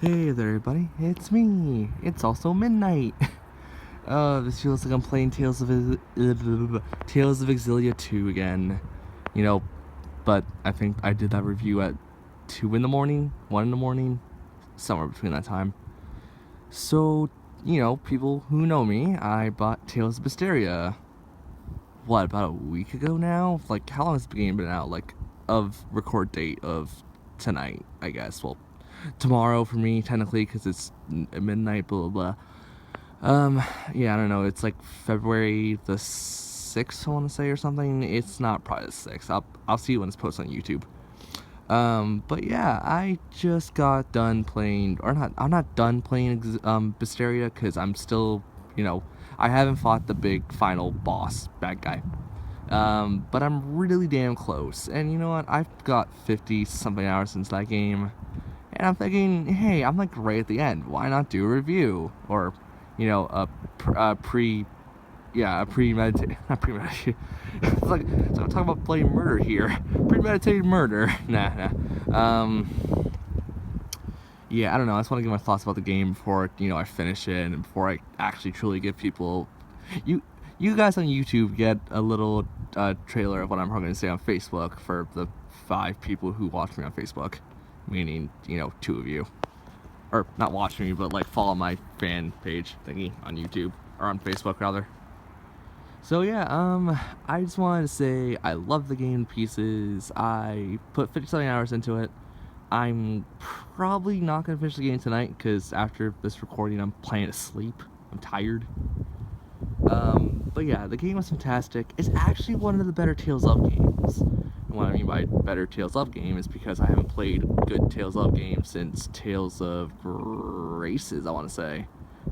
Hey there everybody, it's me. It's also midnight. This feels like I'm playing Tales of Exilia 2 again. You know, but I think I did that review at 2 in the morning, 1 in the morning, somewhere between that time. So, people who know me, I bought Tales of Berseria, about a week ago now? Like, how long has the game been out? Like, of record date of tonight, I guess. Well, tomorrow for me, technically, because it's midnight, blah, blah, blah. Yeah, I don't know. It's like February the 6th, I want to say, or something. It's not probably the 6th. I'll see you when it's posted on YouTube. But yeah, I just got done playing, or not, I'm not done playing, Berseria, because I'm still, I haven't fought the big final boss, bad guy. But I'm really damn close, and you know what, I've got 50-something hours since that game, and I'm thinking, hey, I'm like right at the end, why not do a review, or, a premeditated, not premeditated, it's like I'm talking about bloody murder here, premeditated murder, nah, yeah, I don't know, I just want to give my thoughts about the game before, I finish it, and before I actually truly give people, you guys on YouTube get a little trailer of what I'm probably going to say on Facebook for the 5 people who watch me on Facebook, meaning, 2 of you, or not watch me, but like follow my fan page thingy on YouTube, or on Facebook rather. So yeah, I just wanted to say I love the game to pieces. I put 50-something hours into it. I'm probably not going to finish the game tonight, because after this recording I'm planning to sleep. I'm tired. But yeah, the game was fantastic. It's actually one of the better Tales of games. And what I mean by better Tales of game is because I haven't played good Tales of games since Tales of Graces, I want to say.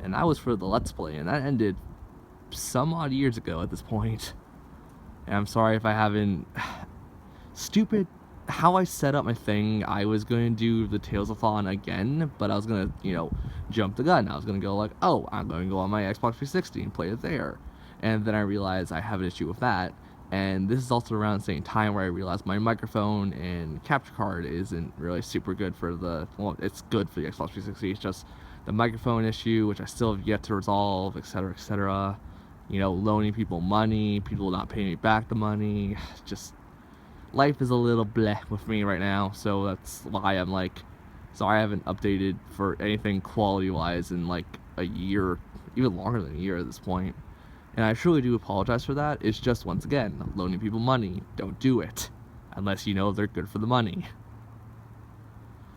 And that was for the Let's Play, and that ended some odd years ago at this point. And I'm sorry if I haven't... Stupid how I set up my thing. I was going to do the Tales-a-thon again, but I was going to, jump the gun. I was going to go like, oh, I'm going to go on my Xbox 360 and play it there. And then I realized I have an issue with that. And this is also around the same time where I realized my microphone and capture card isn't really super good for the... Well, it's good for the Xbox 360. It's just the microphone issue, which I still have yet to resolve, etc., etc. Loaning people money, people not paying me back the money. Just... life is a little bleh with me right now, so that's why I'm like, sorry I haven't updated for anything quality-wise in like a year, even longer than a year at this point. And I truly do apologize for that. It's just, once again, loaning people money. Don't do it. Unless you know they're good for the money.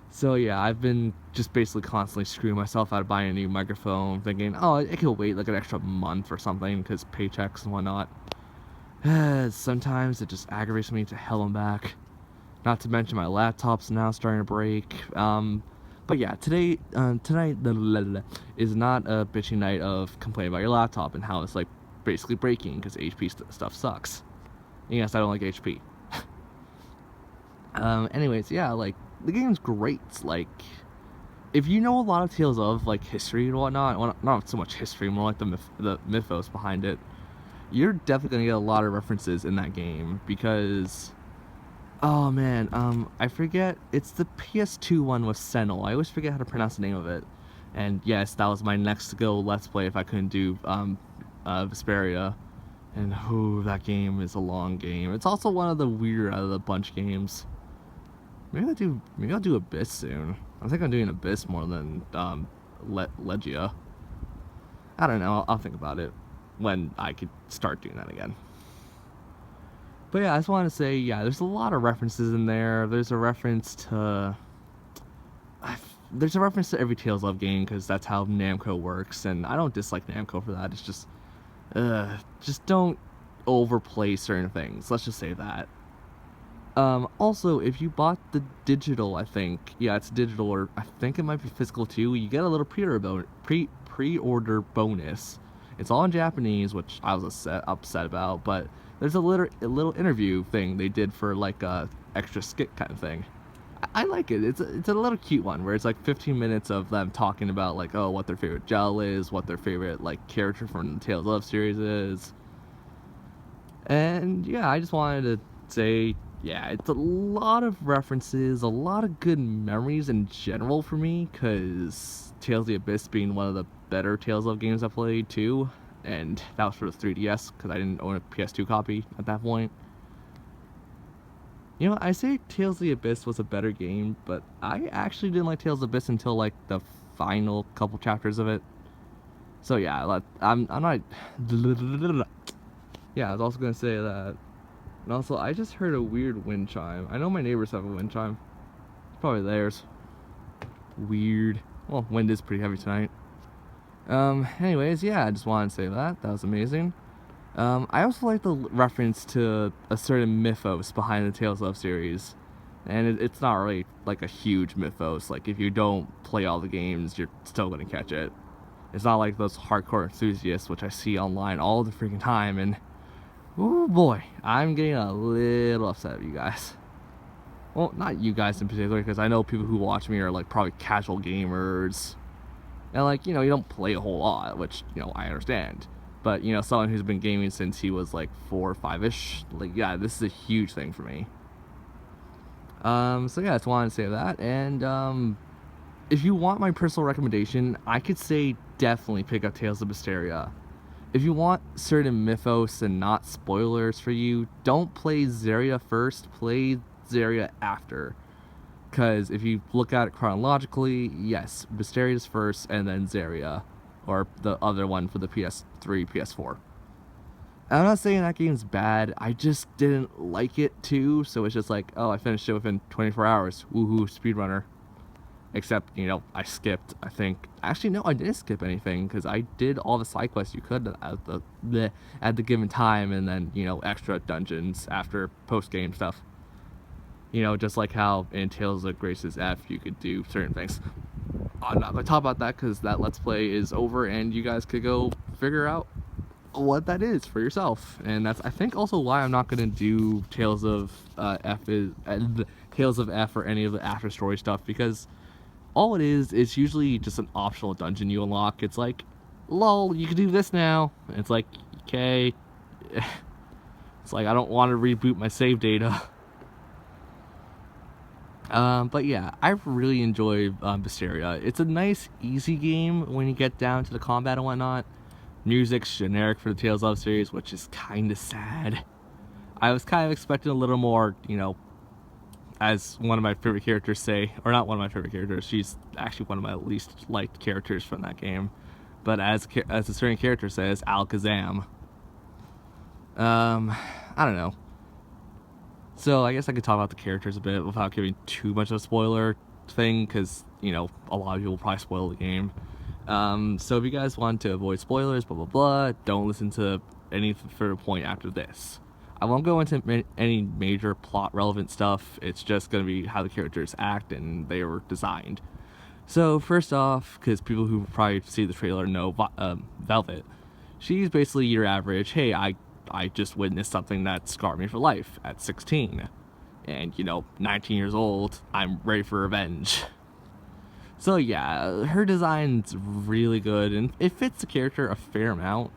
So yeah, I've been just basically constantly screwing myself out of buying a new microphone, thinking, oh, I could wait like an extra month or something, because paychecks and whatnot. Sometimes it just aggravates me to hell and back. Not to mention my laptop's now starting to break. But yeah, tonight is not a bitchy night of complaining about your laptop and how it's like basically breaking because HP stuff sucks. And yes, I don't like HP. Anyways, yeah, like the game's great. Like, if you know a lot of Tales of like history and whatnot, well, not so much history, more like the mythos behind it, you're definitely gonna get a lot of references in that game, because, oh man, I forget, it's the PS2 one with Senel. I always forget how to pronounce the name of it. And yes, that was my next to go Let's Play if I couldn't do Berseria. And ooh, that game is a long game. It's also one of the weirder out of the bunch games. Maybe I'll do Abyss soon. I think I'm doing Abyss more than Legia. I don't know, I'll think about it when I could start doing that again. But yeah, I just want to say, yeah, there's a lot of references in there. There's a reference to every Tales of game, because that's how Namco works, and I don't dislike Namco for that. It's just don't overplay certain things. Let's just say that. Also, if you bought the digital, I think, yeah, it's digital, or I think it might be physical too, you get a little pre-order bonus. It's all in Japanese, which I was upset about, but there's a little interview thing they did for like a extra skit kind of thing. I like it. It's a little cute one where it's like 15 minutes of them talking about like, oh, what their favorite gel is, what their favorite like character from the Tales of series is. And yeah, I just wanted to say yeah, it's a lot of references, a lot of good memories in general for me, because Tales of the Abyss being one of the better Tales of games I played too, and that was for the 3DS, because I didn't own a PS2 copy at that point. You know, I say Tales of the Abyss was a better game, but I actually didn't like Tales of the Abyss until like the final couple chapters of it. So yeah, I'm not. Yeah, I was also gonna say that. And also, I just heard a weird wind chime. I know my neighbors have a wind chime. It's probably theirs. Weird. Well, wind is pretty heavy tonight. Anyways, yeah, I just wanted to say that. That was amazing. I also like the reference to a certain mythos behind the Tales of series. And it's not really like a huge mythos. Like, if you don't play all the games, you're still gonna catch it. It's not like those hardcore enthusiasts, which I see online all the freaking time, and oh boy, I'm getting a little upset with you guys. Well, not you guys in particular, because I know people who watch me are like probably casual gamers. And like, you know, you don't play a whole lot, which, you know, I understand. But, you know, someone who's been gaming since he was like 4 or 5-ish, like, yeah, this is a huge thing for me. So yeah, I just wanted to say that. And if you want my personal recommendation, I could say definitely pick up Tales of Berseria. If you want certain mythos and not spoilers for you, don't play Zeria first, play Zeria after. Because if you look at it chronologically, yes, Berseria is first and then Zeria, or the other one for the PS3, PS4. I'm not saying that game's bad, I just didn't like it too, so it's just like, oh, I finished it within 24 hours, woohoo, speedrunner. Except, you know, I skipped, I think. Actually, no, I didn't skip anything, because I did all the side quests you could at the given time, and then, you know, extra dungeons after post-game stuff. You know, just like how in Tales of Grace's F, you could do certain things. I'm not going to talk about that, because that Let's Play is over, and you guys could go figure out what that is for yourself. And that's, I think, also why I'm not going to do Tales of Tales of F or any of the after story stuff, because all it is, it's usually just an optional dungeon you unlock. It's like, lol, you can do this now. And it's like, okay. It's like, I don't want to reboot my save data. But yeah, I really enjoy Berseria. It's a nice, easy game when you get down to the combat and whatnot. Music's generic for the Tales of series, which is kind of sad. I was kind of expecting a little more, you know, as one of my favorite characters say, or not one of my favorite characters, she's actually one of my least liked characters from that game, but as a certain character says, Alakazam. I don't know. So I guess I could talk about the characters a bit without giving too much of a spoiler thing, because, you know, a lot of people will probably spoil the game. So if you guys want to avoid spoilers, blah blah blah, don't listen to any further point after this. I won't go into any major plot relevant stuff. It's just going to be how the characters act and they were designed. So first off, because people who probably see the trailer know Velvet, she's basically your average, hey, I just witnessed something that scarred me for life at 16. And, you know, 19 years old, I'm ready for revenge. So yeah, her design's really good, and it fits the character a fair amount.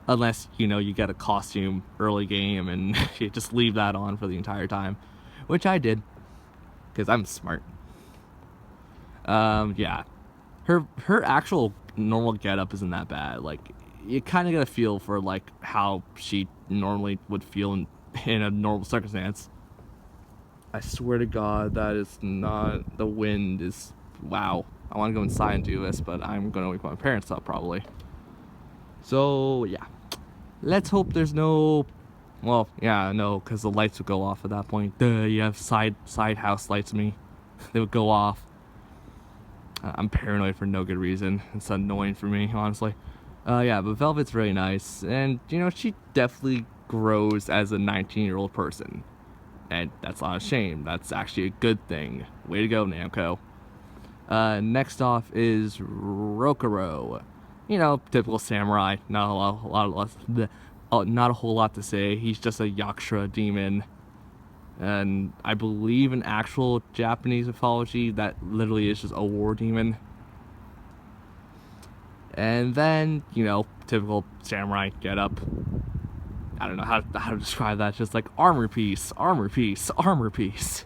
Unless, you know, you get a costume early game and you just leave that on for the entire time. Which I did, because I'm smart. Yeah. Her actual normal getup isn't that bad. Like, you kind of get a feel for, like, how she normally would feel in a normal circumstance. I swear to God, that is not... The wind is... Wow. I want to go inside and do this, but I'm going to wake my parents up, probably. So, yeah. Let's hope there's no... Well, yeah, no, because the lights would go off at that point. You have side house lights me. They would go off. I'm paranoid for no good reason. It's annoying for me, honestly. Yeah, but Velvet's really nice. And, you know, she definitely grows as a 19-year-old person. And that's not a shame. That's actually a good thing. Way to go, Namco. Next off is Rokuro. You know, typical samurai. Not a whole lot to say. He's just a Yaksha demon. And I believe in actual Japanese mythology, that literally is just a war demon. And then, you know, typical samurai getup. I don't know how to describe that. Just like armor piece, armor piece, armor piece.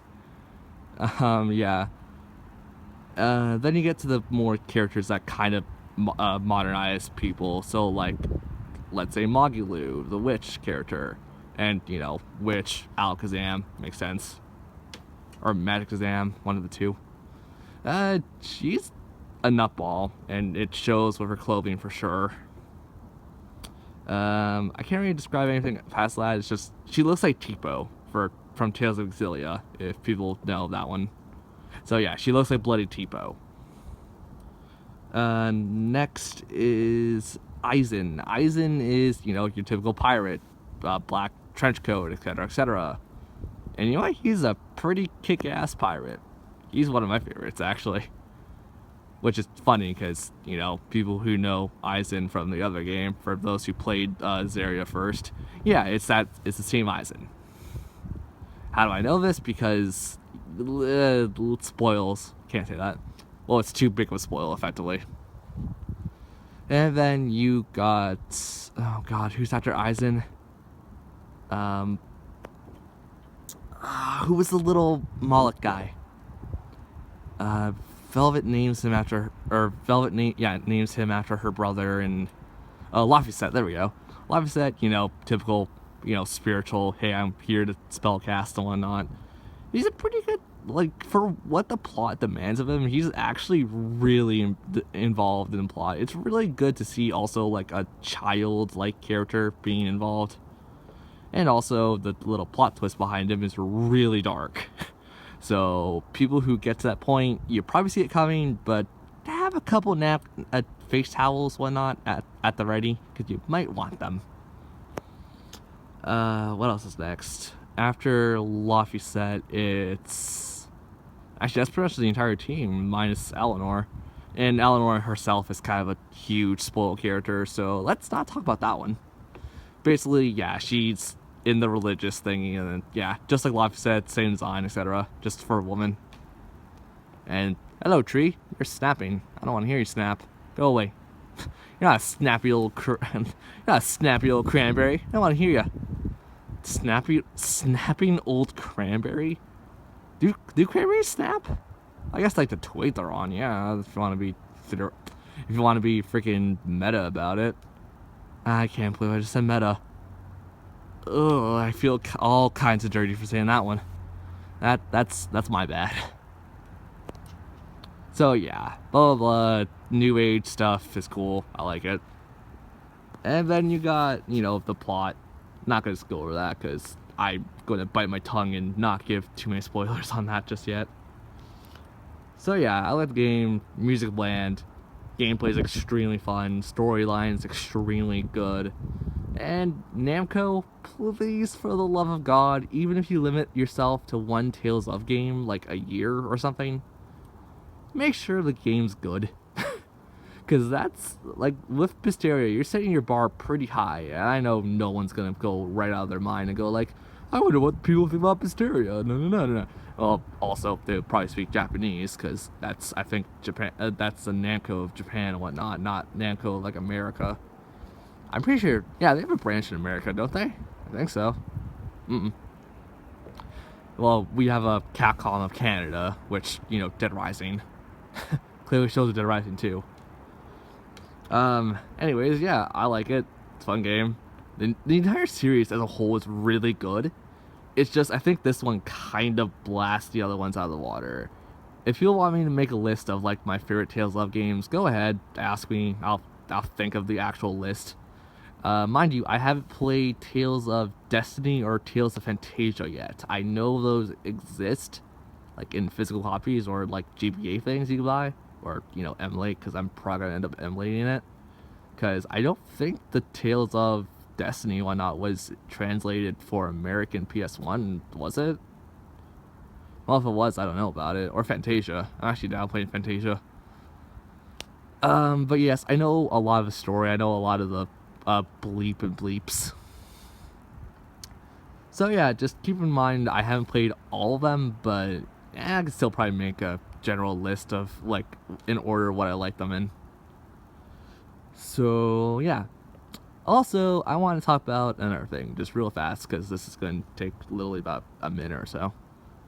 Yeah. Then you get to the more characters that kind of modernize people. So like, let's say Mogulu, the witch character, and you know, witch Alakazam makes sense, or Magikazam, one of the two. She's a nutball, and it shows with her clothing for sure. I can't really describe anything past that. It's just she looks like Tipo from Tales of Xillia, if people know that one. So yeah, she looks like bloody Tipo. Next is Aizen. Aizen is, you know, your typical pirate, black trench coat, etc., etc. And you know what? He's a pretty kick-ass pirate. He's one of my favorites, actually. Which is funny because, you know, people who know Aizen from the other game, for those who played Berseria first, yeah, it's the same Aizen. How do I know this? Because spoils. Can't say that. Well, it's too big of a spoil, effectively. And then you got, oh god, who's after Aizen? Who was the little Moloch guy? Velvet names him after, names him after her brother, and Laphicet, there we go. Laphicet, you know, typical, you know, spiritual, hey, I'm here to spell cast and whatnot. He's a pretty good, like, for what the plot demands of him, he's actually really involved in the plot. It's really good to see also, like, a child-like character being involved. And also, the little plot twist behind him is really dark. So, people who get to that point, you probably see it coming, but have a couple face towels, whatnot, at the ready, because you might want them. What else is next? After Laphicet, it's... Actually, that's pretty much the entire team, minus Eleanor. And Eleanor herself is kind of a huge spoiled character, so let's not talk about that one. Basically, yeah, she's in the religious thingy, and then, yeah, just like Laphicet, same design, etc. Just for a woman. And, hello, tree. You're snapping. I don't want to hear you snap. Go away. You're not a snappy old cranberry. I don't want to hear you. Snapping old cranberry? Do cranberries snap? I guess like the twig they're on, yeah. If you want to be freaking meta about it. I can't believe I just said meta. Ugh, I feel all kinds of dirty for saying that one. That's my bad. So yeah, blah blah blah. New age stuff is cool. I like it. And then you got, you know, the plot. Not gonna go over that because I'm gonna bite my tongue and not give too many spoilers on that just yet. So yeah, I like the game. Music bland. Gameplay is extremely fun. Storyline is extremely good. And Namco, please, for the love of God, even if you limit yourself to one Tales of game, like a year or something, make sure the game's good. Because that's, like, with Berseria, you're setting your bar pretty high. And I know no one's going to go right out of their mind and go like, I wonder what people think about Berseria. No. Well, also, they'll probably speak Japanese, because that's, I think, Japan. That's the Namco of Japan and whatnot, not Namco like America. I'm pretty sure, yeah, they have a branch in America, don't they? I think so. Well, we have a Capcom of Canada, which, you know, Dead Rising. Clearly shows Dead Rising too. Anyways, yeah, I like it. It's a fun game. The entire series as a whole is really good. It's just, I think this one kind of blasts the other ones out of the water. If you want me to make a list of, like, my favorite Tales of go go ahead, ask me. I'll think of the actual list. Mind you, I haven't played Tales of Destiny or Tales of Fantasia yet. I know those exist, like in physical copies or like GBA things you can buy, or, you know, emulate, because I'm probably going to end up emulating it. Because I don't think the Tales of Destiny, whatnot, was translated for American PS1, was it? Well, if it was, I don't know about it. Or Fantasia. I'm actually down playing Fantasia. But yes, I know a lot of the story. I know a lot of the bleep and bleeps. So yeah, just keep in mind I haven't played all of them, but I can still probably make a general list of, like, in order what I like them in. So yeah, Also, I want to talk about another thing, just real fast, because this is going to take literally about a minute or so.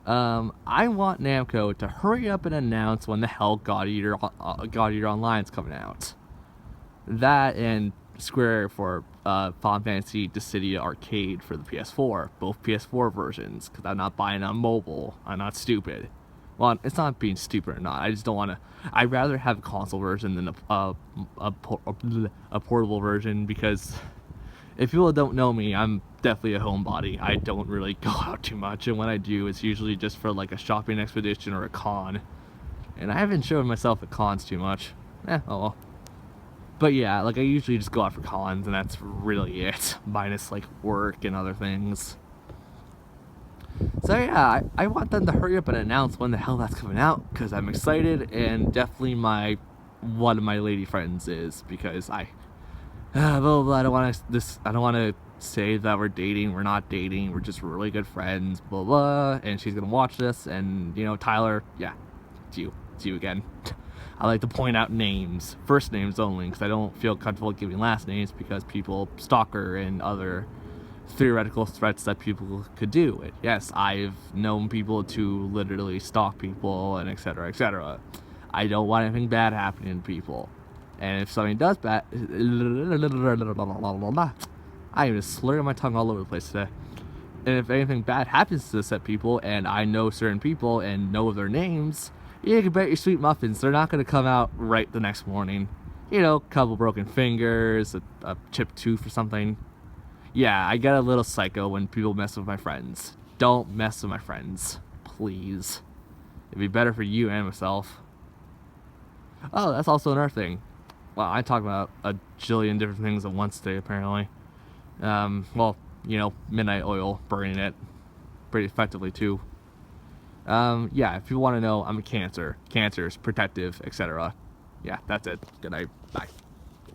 I want Namco to hurry up and announce when the hell God Eater Online is coming out. That and Square for Final Fantasy Dissidia Arcade for the PS4, both PS4 versions, because I'm not buying on mobile. I'm not stupid. Well, it's not being stupid or not. I just don't want to. I'd rather have a console version than a portable version, because if people don't know me, I'm definitely a homebody. I don't really go out too much, and when I do, it's usually just for like a shopping expedition or a con. And I haven't shown myself at cons too much. Oh well. But yeah, like I usually just go out for cons, and that's really it, minus like work and other things. So yeah, I want them to hurry up and announce when the hell that's coming out, because I'm excited, and definitely one of my lady friends is, because blah, blah, blah, I don't want to say that we're dating. We're not dating. We're just really good friends. Blah blah. And she's gonna watch this, and Tyler, yeah, it's you again. I like to point out names, first names only, because I don't feel comfortable giving last names, because people stalk her and other theoretical threats that people could do. Yes, I've known people to literally stalk people and etc. etc. I don't want anything bad happening to people. And if something does bad, I am just slurring my tongue all over the place today. And if anything bad happens to said people, and I know certain people and know their names, you can bet your sweet muffins they're not going to come out right the next morning. Couple broken fingers, a chipped tooth or something. Yeah, I get a little psycho when people mess with my friends. Don't mess with my friends, please. It'd be better for you and myself. Oh, that's also another thing. Well, I talk about a jillion different things at once today, apparently. Midnight oil, burning it pretty effectively, too. Yeah, if you want to know, I'm a Cancer. Cancer is protective, etc. Yeah, that's it. Good night. Bye.